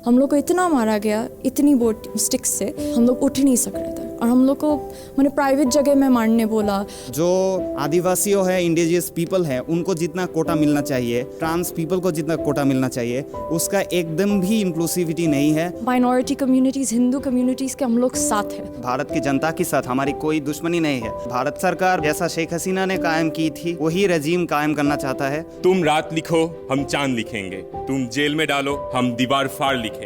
हम लोग को इतना मारा गया, इतनी बोट स्टिक्स से हम लोग उठ नहीं सक रहे थे, और हम लोग को मैंने प्राइवेट जगह में मारने बोला। जो आदिवासियों है, इंडिजियस पीपल है, उनको जितना कोटा मिलना चाहिए, ट्रांस पीपल को जितना कोटा मिलना चाहिए, उसका एकदम भी इंक्लूसिविटी नहीं है। माइनॉरिटी कम्युनिटीज़, हिंदू कम्युनिटीज़ के हम लोग साथ हैं। भारत की जनता के साथ हमारी कोई दुश्मनी नहीं है। भारत सरकार जैसा शेख हसीना ने कायम की थी वही रजीम कायम करना चाहता है। तुम रात लिखो, हम चांद लिखेंगे। तुम जेल में डालो, हम दीवार फाड़ लिखेंगे।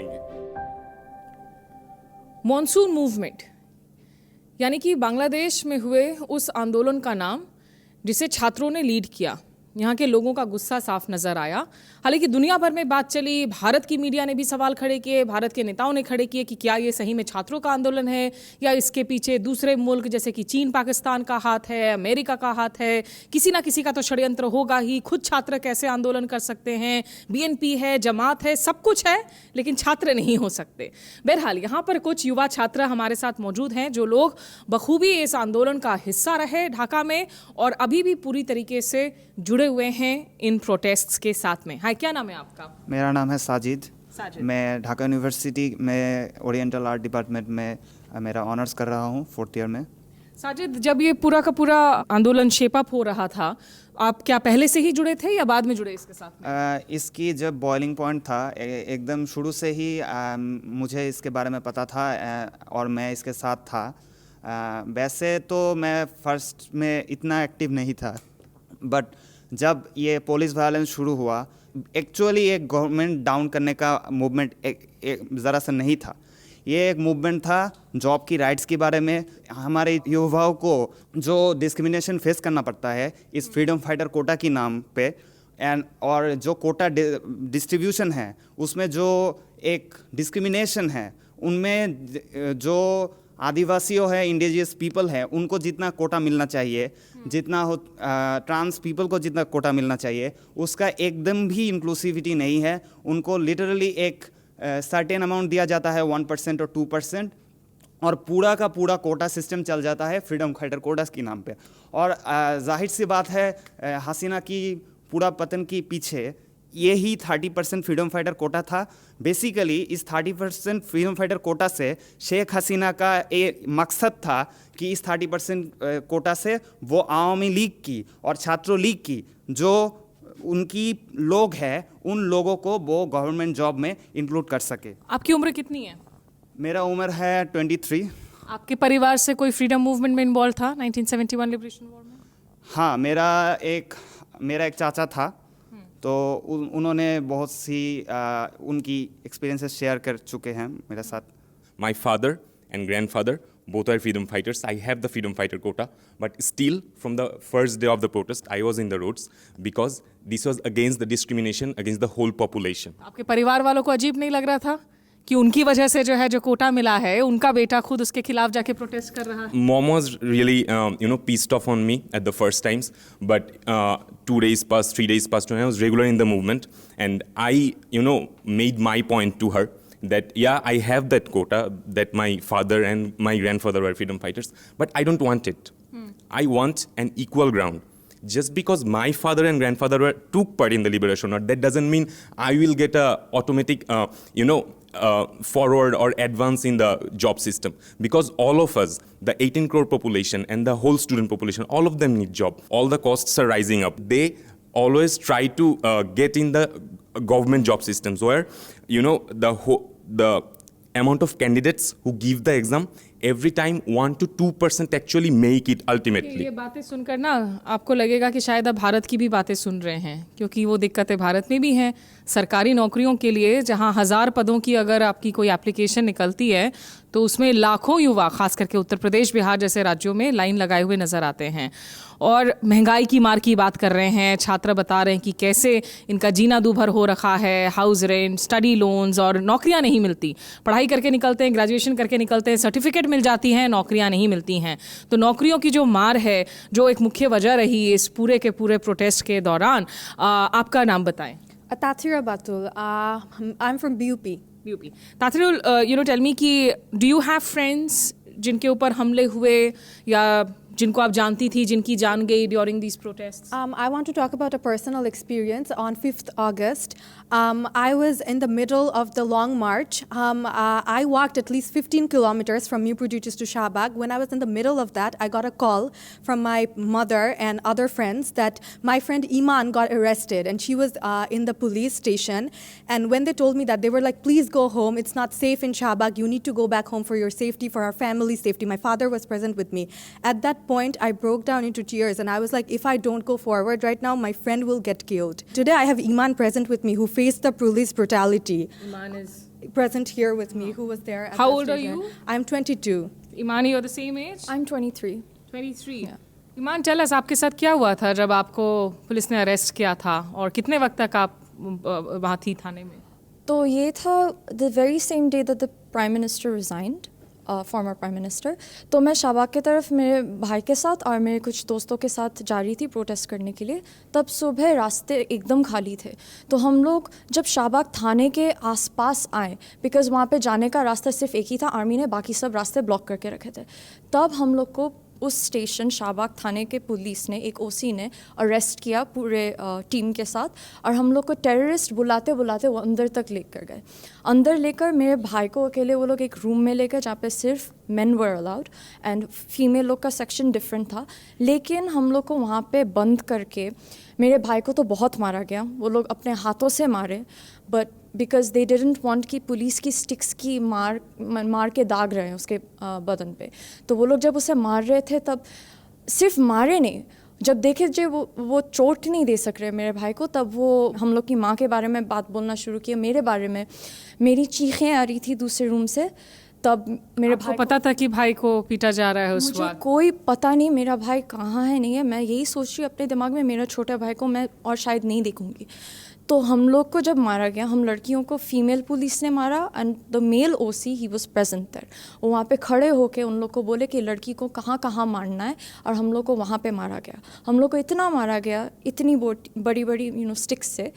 मॉनसून मूवमेंट यानी कि बांग्लादेश में हुए उस आंदोलन का नाम जिसे छात्रों ने लीड किया। यहाँ के लोगों का गुस्सा साफ नजर आया। हालांकि दुनिया भर में बात चली, भारत की मीडिया ने भी सवाल खड़े किए, भारत के नेताओं ने खड़े किए कि क्या ये सही में छात्रों का आंदोलन है या इसके पीछे दूसरे मुल्क जैसे कि चीन पाकिस्तान का हाथ है, अमेरिका का हाथ है। किसी ना किसी का तो षड्यंत्र होगा ही। खुद छात्र कैसे आंदोलन कर सकते हैं? बीएनपी है, जमात है, सब कुछ है, लेकिन छात्र नहीं हो सकते। बहरहाल यहाँ पर कुछ युवा छात्र हमारे साथ मौजूद हैं जो लोग बखूबी इस आंदोलन का हिस्सा रहे ढाका में और अभी भी पूरी तरीके से जुड़े हुए हैं इन प्रोटेस्ट्स के साथ में। हाय, क्या नाम है आपका? मेरा नाम है साजिद। साजिद। मैं ढाका यूनिवर्सिटी में ओरिएंटल आर्ट डिपार्टमेंट में मेरा ऑनर्स कर रहा हूँ 4th ईयर में। साजिद, जब ये पूरा का पूरा आंदोलन शेप अप हो रहा था, आप क्या पहले से ही जुड़े थे या बाद में जुड़े इसके साथ में? इसकी जब बॉइलिंग पॉइंट था एकदम शुरू से ही मुझे इसके बारे में पता था और मैं इसके साथ था। वैसे तो मैं फर्स्ट में इतना एक्टिव नहीं था, बट जब ये पुलिस वायलेंस शुरू हुआ, एक्चुअली एक गवर्नमेंट डाउन करने का मूवमेंट ज़रा सा नहीं था। ये एक मूवमेंट था जॉब की राइट्स के बारे में। हमारे युवाओं को जो डिस्क्रिमिनेशन फेस करना पड़ता है इस फ्रीडम फाइटर कोटा की नाम पे, और जो कोटा डिस्ट्रीब्यूशन है उसमें जो एक डिस्क्रिमिनेशन है, उनमें जो आदिवासियों है, इंडिजियस पीपल है, उनको जितना कोटा मिलना चाहिए, जितना हो ट्रांस पीपल को जितना कोटा मिलना चाहिए, उसका एकदम भी इंक्लूसिविटी नहीं है। उनको लिटरली एक सर्टेन अमाउंट दिया जाता है, 1% और 2%, और पूरा का पूरा कोटा सिस्टम चल जाता है फ्रीडम फाइटर कोटास की नाम पे। और जाहिर सी बात है, हसीना की पूरा पतन के पीछे यही 30% फ्रीडम फाइटर कोटा था। बेसिकली इस 30% फ्रीडम फाइटर कोटा से शेख हसीना का एक मकसद था कि इस 30% कोटा से वो आवामी लीग की और छात्रों लीग की जो उनकी लोग हैं, उन लोगों को वो गवर्नमेंट जॉब में इंक्लूड कर सके। आपकी उम्र कितनी है? मेरा उम्र है 23। आपके परिवार से कोई फ्रीडम मूवमेंट में इन्वॉल्व था 1971 लिबरेशन वॉर में? हाँ, मेरा एक चाचा था, तो उन्होंने बहुत सी उनकी एक्सपीरियंसेस शेयर कर चुके हैं मेरे साथ। My father and grandfather both are freedom fighters. I have the freedom fighter quota, but still from the first day of the protest, I was in the roads because this was against the discrimination against the whole population. आपके परिवार वालों को अजीब नहीं लग रहा था कि उनकी वजह से जो है जो कोटा मिला है, उनका बेटा खुद उसके खिलाफ जाके प्रोटेस्ट कर रहा है? Mom was really, pissed off on me at the first times, but 2 days passed, 3 days passed, and I was regular in the movement, and I, made my point to her that, yeah, I have that quota, that my father and my grandfather were freedom fighters, but I don't want it. I want an equal ground. Just because my father and grandfather took part in the liberation, that doesn't mean I will get a automatic, forward or advance in the job system. Because all of us, the 18 crore population and the whole student population, all of them need job. All the costs are rising up. They always try to get in the government job systems where, the amount of candidates who give the exam, every time 1 to 2% actually make it ultimately. ये बातें सुनकर ना आपको लगेगा कि शायद आप भारत की भी बातें सुन रहे हैं, क्योंकि वो दिक्कतें भारत में भी हैं। सरकारी नौकरियों के लिए जहां 1000 पदों की अगर आपकी कोई एप्लीकेशन निकलती है तो उसमें लाखों युवा, खास करके उत्तर प्रदेश, बिहार जैसे राज्यों में लाइन लगाए हुए नजर आते हैं। और महंगाई की मार की बात कर रहे हैं, छात्र बता रहे हैं कि कैसे इनका जीना दूभर हो रखा है, हाउस रेंट, स्टडी लोन्स, और नौकरियां नहीं मिलती। पढ़ाई करके निकलते हैं, ग्रेजुएशन करके निकलते हैं, सर्टिफिकेट मिल जाती हैं, नौकरियां नहीं मिलती हैं। तो नौकरियों की जो मार है, जो एक मुख्य वजह रही इस पूरे के पूरे प्रोटेस्ट के दौरान। आपका नाम बताएं। Tathira Batul. I'm from BUP. BUP. Tathirul, tell me कि do you have friends जिनके ऊपर हमले हुए या जिनको आप जानती थी, जिनकी जान गई during these protest? I want to talk about a personal experience. On 5th August, I was in the middle of the long march. I walked at least 15 kilometers from New Produce to Shahbag. When I was in the middle of that, I got a call from my mother and other friends that my friend Iman got arrested, and she was in the police station. And when they told me that, they were like, please go home. It's not safe in Shahbag. You need to go back home for your safety, for our family's safety. My father was present with me. At that point, I broke down into tears, and I was like, if I don't go forward right now, my friend will get killed. Today, I have Iman present with me, who faced the police brutality. Iman is Present here with me, who was there. At How the old are station. you? I'm 22. Imani, you're the same age? I'm 23. 23. Yeah. Iman tell us, आपके साथ क्या हुआ था जब आपको police ने arrest किया था, और कितने वक्त तक आप वहाँ थी थाने में? तो ये था the very same day that the prime minister resigned, former prime minister. तो मैं शाहबाग की तरफ मेरे भाई के साथ और मेरे कुछ दोस्तों के साथ जा रही थी प्रोटेस्ट करने के लिए। तब सुबह रास्ते एकदम खाली थे, तो हम लोग जब शाहबाग थाने के आसपास आए, बिकॉज़ वहाँ पे जाने का रास्ता सिर्फ एक ही था, आर्मी ने बाकी सब रास्ते ब्लॉक करके रखे थे, तब हम लोग को उस स्टेशन शाहबाग थाने के पुलिस ने, एक ओसी ने अरेस्ट किया पूरे टीम के साथ, और हम लोग को टेररिस्ट बुलाते बुलाते वो अंदर तक लेकर गए। अंदर लेकर मेरे भाई को अकेले वो लोग एक रूम में लेकर, जहाँ पे सिर्फ main were allowed and female लोग का सेक्शन डिफरेंट था, लेकिन हम लोग को वहाँ पे बंद करके मेरे भाई को तो बहुत मारा गया। वो लोग अपने हाथों से मारे, but because they didn't want कि पुलिस की स्टिक्स की मार के दाग रहे हैं उसके बदन पे। तो वो लोग जब उसे मार रहे थे तब सिर्फ मारे नहीं, जब देखे जो वो चोट नहीं दे सक रहे मेरे भाई को, तब वो हम लोग की माँ के बारे में बात बोलना शुरू किया, मेरे बारे में। मेरी चीखें आ रही थी दूसरे रूम से, तब मेरे भाई को पता था कि भाई को पीटा जा रहा है उस मुझे वक्त? कोई पता नहीं मेरा भाई कहाँ है नहीं है। मैं यही सोच रही हूँ अपने दिमाग में, मेरा छोटा भाई को मैं और शायद नहीं देखूंगी। तो हम लोग को जब मारा गया, हम लड़कियों को फीमेल पुलिस ने मारा, and the male OC he was present there. वो वहाँ पे खड़े होके उन लोग को बोले कि लड़की को कहाँ कहाँ मारना है, और हम लोग को वहाँ पे मारा गया। हम लोग को इतना मारा गया, इतनी बड़ी बड़ी स्टिक्स से,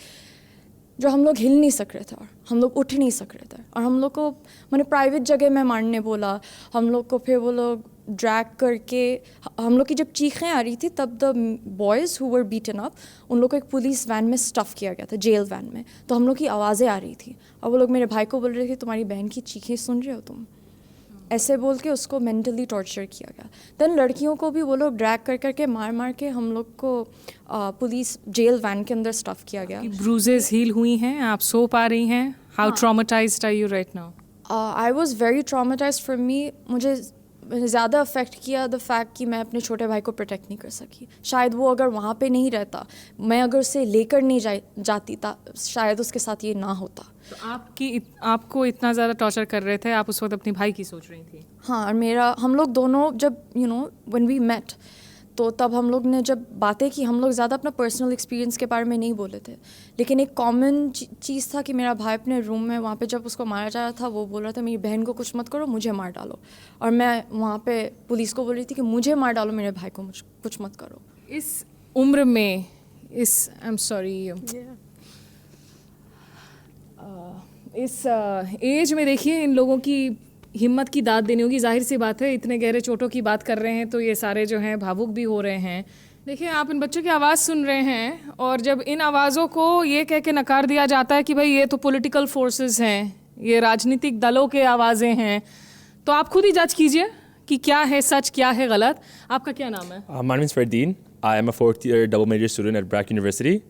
जो हम लोग हिल नहीं सक रहे थे और हम लोग उठ नहीं सक रहे थे। और हम लोग को मैंने प्राइवेट जगह में मारने बोला हम लोग को। फिर वो लोग ड्रैग करके, हम लोग की जब चीखें आ रही थी तब the boys who were beaten up, उन लोग को एक पुलिस वैन में स्टफ़ किया गया था, जेल वैन में। तो हम लोग की आवाज़ें आ रही थी, और वो लोग मेरे भाई को बोल रहे थे तुम्हारी बहन की चीखें सुन रहे हो तुम, ऐसे बोल के उसको मेंटली टॉर्चर किया गया। देन लड़कियों को भी वो लोग ड्रैग कर करके मार के हम लोग को पुलिस जेल वैन के अंदर स्टफ़ किया गया। ब्रूजेस हील हुई हैं, आप सो पा रही हैं? How traumatized are you right now? I was very traumatized. For me, मुझे ज़्यादा अफेक्ट किया द फैक्ट कि मैं अपने छोटे भाई को प्रोटेक्ट नहीं कर सकी। शायद वो अगर वहाँ पे नहीं रहता, मैं अगर उसे लेकर नहीं जाती था, शायद उसके साथ ये ना होता। तो आपको इतना ज़्यादा टॉर्चर कर रहे थे, आप उस वक्त अपने भाई की सोच रही थी? हाँ, और हम लोग दोनों जब व्हेन वी मेट, तो तब हम लोग ने जब बातें की, हम लोग ज़्यादा अपना पर्सनल एक्सपीरियंस के बारे में नहीं बोले थे, लेकिन एक कॉमन चीज़ था कि मेरा भाई अपने रूम में वहाँ पे जब उसको मारा जा रहा था, वो बोल रहा था मेरी बहन को कुछ मत करो, मुझे मार डालो। और मैं वहाँ पे पुलिस को बोल रही थी कि मुझे मार डालो, मेरे भाई को कुछ मत करो। इस उम्र में, आई एम सॉरी, इस एज में देखिए इन लोगों की हिम्मत की दाद देनी होगी। जाहिर सी बात है, इतने गहरे चोटों की बात कर रहे हैं तो ये सारे जो हैं भावुक भी हो रहे हैं। देखिए, आप इन बच्चों की आवाज़ सुन रहे हैं, और जब इन आवाज़ों को ये कह के नकार दिया जाता है कि भाई ये तो पॉलिटिकल फोर्सेस हैं, ये राजनीतिक दलों के आवाज़ें हैं, तो आप खुद ही जज कीजिए कि क्या है सच, क्या है गलत। आपका क्या नाम है? My name is Fardeen. I am a fourth-year double major student at Brack University.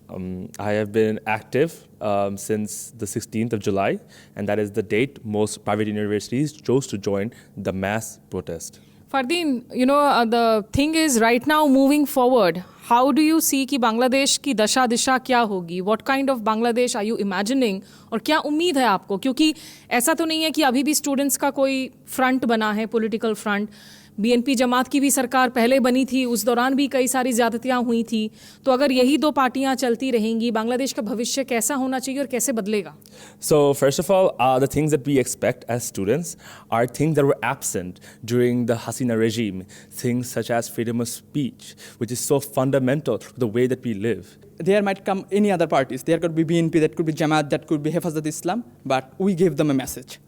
I have been active since the 16th of July, and that is the date most private universities chose to join the mass protest. Fardeen, the thing is right now moving forward, how do you see कि बांग्लादेश की दशा दिशा क्या होगी? What kind of Bangladesh are you imagining? और क्या उम्मीद है आपको? क्योंकि ऐसा तो नहीं है कि अभी भी स्टूडेंट्स का कोई फ्रंट बना है, पॉलिटिकल फ्रंट। बीएनपी जमात की भी सरकार पहले बनी थी, उस दौरान भी कई सारी ज़्यादतियाँ हुई थी। तो अगर यही दो पार्टियाँ चलती रहेंगी, बांग्लादेश का भविष्य कैसा होना चाहिए और कैसे बदलेगा? So first of all, the things that we expect as students are things that were absent during the Hasina regime. Things such as freedom of speech, which is so fundamental to the way that we live. there might come any other parties. There could be BNP, that could be Jamaat, that could be Hafazat Islam, but we gave them a message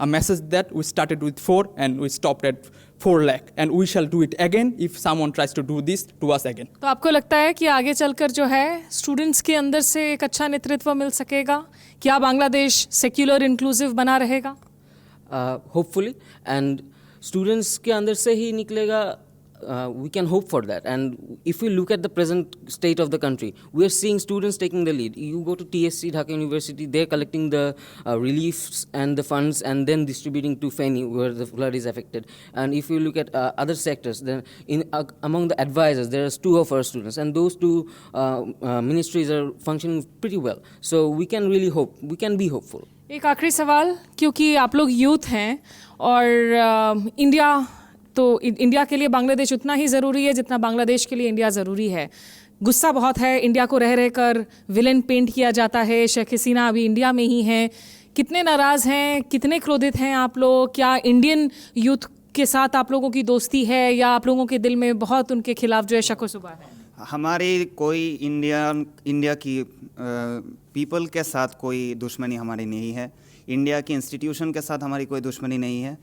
that we started with 4 and we stopped at 4 lakh, and we shall do it again if someone tries to do this to us again. तो आपको लगता है कि आगे चलकर जो है students के अंदर से एक अच्छा नेतृत्व मिल सकेगा? क्या बांग्लादेश सेक्युलर इंक्लूसिव बना रहेगा? Hopefully, and students के अंदर से ही निकलेगा. We can hope for that. And if we look at the present state of the country, we are seeing students taking the lead. You go to TSC, Dhaka University, they're collecting the reliefs and the funds and then distributing to Feni where the flood is affected. And if you look at other sectors, then among the advisors, there are 2 of our students, and those 2 ministries are functioning pretty well. So we can really hope, we can be hopeful. एक आखिरी सवाल, क्योंकि आप लोग youth हैं और India के लिए बांग्लादेश उतना ही ज़रूरी है जितना बांग्लादेश के लिए इंडिया ज़रूरी है. गुस्सा बहुत है, इंडिया को रह रह कर विलेन पेंट किया जाता है. शेख हसीना अभी इंडिया में ही हैं. कितने नाराज़ हैं, कितने क्रोधित हैं आप लोग? क्या इंडियन यूथ के साथ आप लोगों की दोस्ती है या आप लोगों के दिल में बहुत उनके खिलाफ जो है शक शुबा है? हमारी कोई इंडिया की पीपल के साथ कोई दुश्मनी हमारी नहीं है. इंडिया की इंस्टीट्यूशन के साथ हमारी कोई दुश्मनी नहीं है.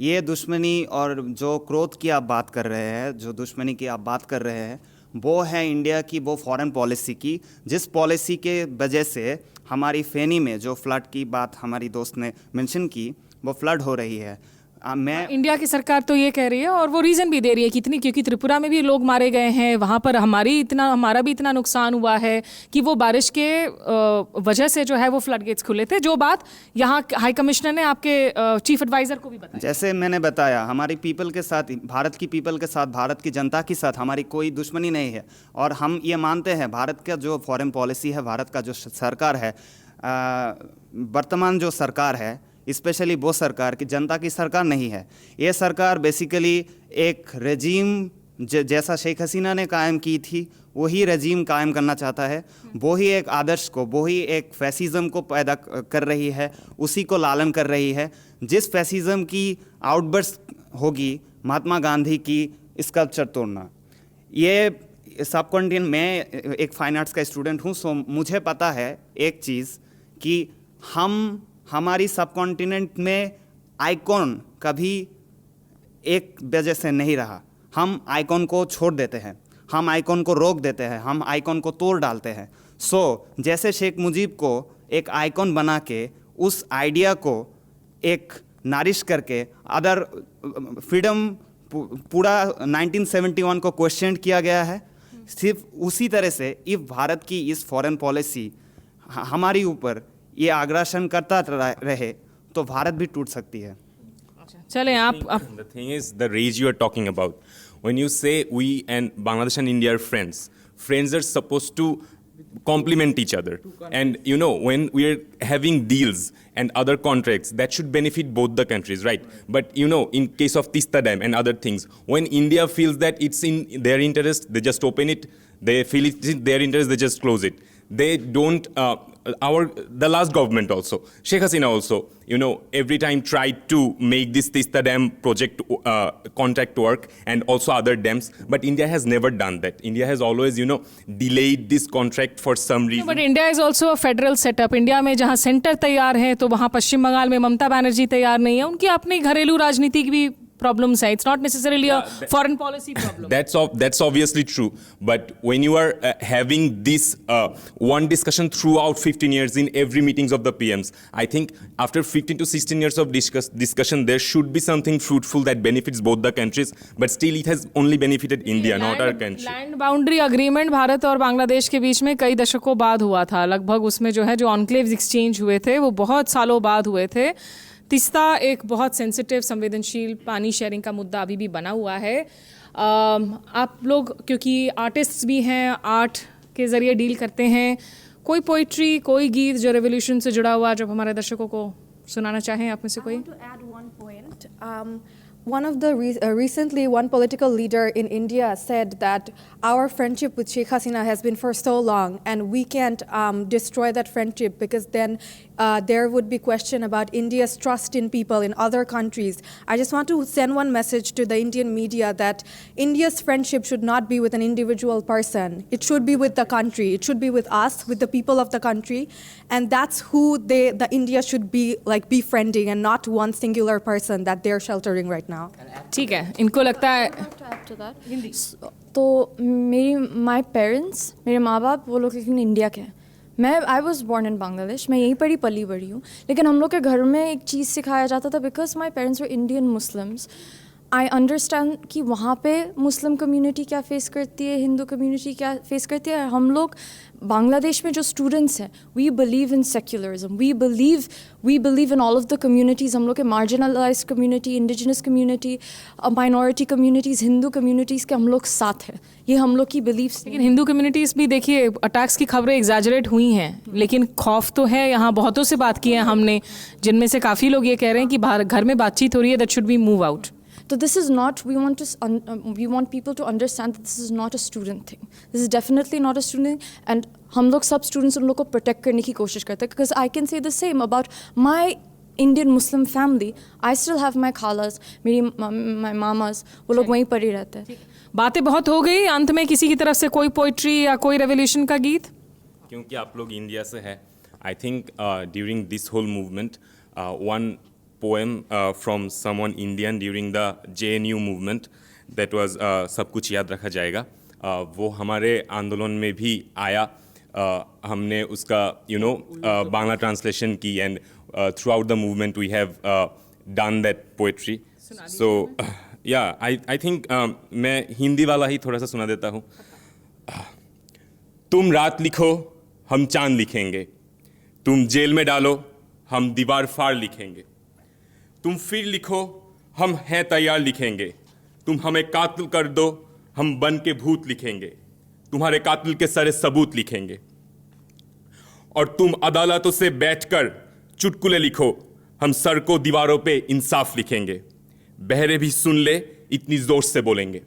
ये दुश्मनी और जो क्रोध की आप बात कर रहे हैं, जो दुश्मनी की आप बात कर रहे हैं, वो है इंडिया की वो फॉरेन पॉलिसी की, जिस पॉलिसी के वजह से हमारी फेनी में जो फ्लड की बात हमारी दोस्त ने मेंशन की, वो फ्लड हो रही है. मैं इंडिया की सरकार तो ये कह रही है और वो रीज़न भी दे रही है कितनी, क्योंकि त्रिपुरा में भी लोग मारे गए हैं, वहाँ पर हमारा भी इतना नुकसान हुआ है कि वो बारिश के वजह से जो है वो फ्लड गेट्स खुले थे. जो बात यहाँ हाई कमिश्नर ने आपके चीफ एडवाइज़र को भी बताया. जैसे मैंने बताया, हमारी पीपल के साथ, भारत की पीपल के साथ, भारत की जनता के साथ हमारी कोई दुश्मनी नहीं है. और हम ये मानते हैं भारत का जो फॉरेन पॉलिसी है, भारत का जो सरकार है, वर्तमान जो सरकार है, स्पेशली वो सरकार की जनता की सरकार नहीं है. ये सरकार बेसिकली एक रेजीम जैसा शेख हसीना ने कायम की थी वही रेजीम कायम करना चाहता है. वही एक आदर्श को, वही एक फैसिज्म को पैदा कर रही है, उसी को लालन कर रही है. जिस फैसिज्म की आउटबर्स्ट होगी महात्मा गांधी की स्कल्पचर तोड़ना. ये सब कॉन्टिनेंट, मैं एक फाइन आर्ट्स का स्टूडेंट हूँ, सो मुझे पता है एक चीज़ कि हमारी सब कॉन्टिनेंट में आइकॉन कभी एक वजह से नहीं रहा. हम आइकॉन को छोड़ देते हैं, हम आइकॉन को रोक देते हैं, हम आइकॉन को तोड़ डालते हैं. जैसे शेख मुजीब को एक आइकॉन बना के उस आइडिया को एक नारिश करके अदर फ्रीडम पूरा 1971 को क्वेश्चन किया गया है. सिर्फ उसी तरह से इफ भारत की इस फॉरेन पॉलिसी हमारी ऊपर ये आग्रासन करता रहे तो भारत भी टूट सकती है. चलें आप The thing is, the rage you are talking about, when you say we and Bangladesh and India are friends are supposed to complement each other. And you know, when we are having deals and other contracts, that should benefit both the countries, right? But you know, in case of Tista Dam and other things, when India feels that it's in their interest, they just open it. They feel it's in their interest, they just close it. They don't, the last government also, Sheikh Hasina also, you know, every time tried to make this Tista Dam project contract work and also other dams, but India has never done that. India has always, you know, delayed this contract for some reason. But India is also a federal setup. India में जहाँ centre तैयार है तो वहाँ पश्चिम बंगाल में ममता बनर्जी तैयार नहीं है. उनकी अपनी घरेलू राजनीति की भी problems है. It's not necessarily a foreign policy problem. That's obviously true. But when you are having this one discussion throughout 15 years in every meetings of the PMs, I think after 15 to 16 years of discussion, there should be something fruitful that benefits both the countries. But still, it has only benefited India, not our country. Land boundary agreement Bharat और बांग्लादेश के बीच में कई दशकों बाद हुआ था. लगभग उसमें जो है जो ऑनक्लेव्स एक्सचेंज हुए थे वो बहुत सालों बाद हुए थे. तिस्ता एक बहुत सेंसिटिव, संवेदनशील पानी शेयरिंग का मुद्दा अभी भी बना हुआ है. आप लोग क्योंकि आर्टिस्ट्स भी हैं, आर्ट के ज़रिए डील करते हैं, कोई पोइट्री, कोई गीत जो रेवोल्यूशन से जुड़ा हुआ जब हमारे दर्शकों को सुनाना चाहें आप में से कोई? I want to add one point. One of the recently, one political leader in India said that our friendship with Sheikh Hasina has been for so long, and we can't destroy that friendship, because then there would be question about India's trust in people in other countries. I just want to send one message to the Indian media that India's friendship should not be with an individual person. It should be with the country. It should be with us, with the people of the country, and that's who the India should be like befriending, and not one singular person that they're sheltering right now. ठीक है, इनको लगता है तो my parents, मेरे माँ बाप, वो लोग लेकिन इंडिया के हैं। मैं I was born in Bangladesh, मैं यहीं पर ही पली बड़ी हूँ, लेकिन हम लोग के घर में एक चीज़ सिखाया जाता था, because my parents were Indian Muslims. I understand कि वहाँ पे मुस्लिम कम्युनिटी क्या फेस करती है, हिंदू कम्युनिटी क्या फेस करती है। हम लोग बांग्लादेश में जो स्टूडेंट्स हैं, we believe in secularism, we believe in all of the communities. हम लोग के marginalise community, indigenous community, minority communities, Hindu communities के हम लोग साथ हैं। ये हम लोग की बिलीव्स। लेकिन हिंदू कम्युनिटीज़ भी देखिए, अटैक्स की खबरें एग्जैजरेट हुई हैं, लेकिन खौफ तो है। यहाँ बहुतों से बात की है हमने, जिनमें से काफ़ी लोग ये कह रहे हैं कि बाहर घर में बातचीत हो रही है, that should be move out. So this is not, we want people to understand that this is not a student thing. This is definitely not a student thing, and हम लोग सब students उन लोग को protect करने की कोशिश करते हैं, because I can say the same about my Indian Muslim family. I still have my khalas, my mamas, वो लोग वहीं पर ही रहते हैं। बातें बहुत हो गई, अंत में किसी की तरफ से कोई पोइट्री या कोई रेवोल्यूशन का गीत? क्योंकि आप लोग इंडिया से हैं, I think during this whole movement one poem from someone Indian during the JNU movement that was सब कुछ याद रखा जाएगा, वो हमारे आंदोलन में भी आया। हमने उसका बांग्ला ट्रांसलेशन की, and throughout the movement we have done that poetry. So yeah I think मैं हिंदी वाला ही थोड़ा सा सुना देता हूँ। तुम रात लिखो, हम चांद लिखेंगे, तुम जेल में डालो, हम दीवार फाड़ लिखेंगे, तुम फिर लिखो, हम हैं तैयार लिखेंगे, तुम हमें कातिल कर दो, हम बन के भूत लिखेंगे, तुम्हारे कातिल के सारे सबूत लिखेंगे, और तुम अदालतों से बैठकर चुटकुले लिखो, हम सर को दीवारों पे इंसाफ लिखेंगे, बहरे भी सुन ले, इतनी जोर से बोलेंगे।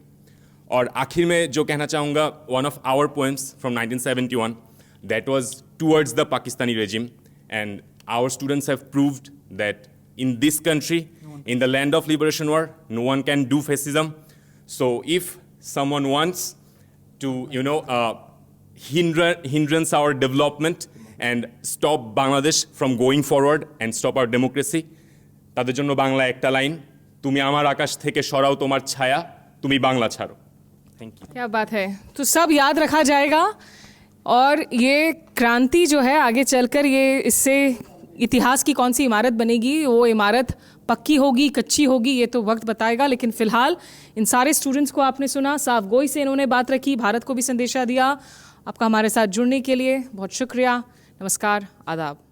और आखिर में जो कहना चाहूँगा, one of our poems from 1971 that was towards the Pakistani regime, and our students have proved that in this country, in the land of liberation war, no one can do fascism. So if someone wants to, hindrance our development and stop Bangladesh from going forward and stop our democracy, তাদের জন্য বাংলা একটা line, তুমি আমার আকাশ থেকে সরাও তোমার ছায়া, তুমি বাংলা ছাড়ো। Thank you. क्या बात है, तो सब याद रखा जाएगा, और ये क्रांति जो है आगे चलकर ये इससे इतिहास की कौन सी इमारत बनेगी, वो इमारत पक्की होगी, कच्ची होगी, ये तो वक्त बताएगा। लेकिन फिलहाल इन सारे स्टूडेंट्स को आपने सुना, साफ गोई से इन्होंने बात रखी, भारत को भी संदेशा दिया। आपका हमारे साथ जुड़ने के लिए बहुत शुक्रिया। नमस्कार, आदाब।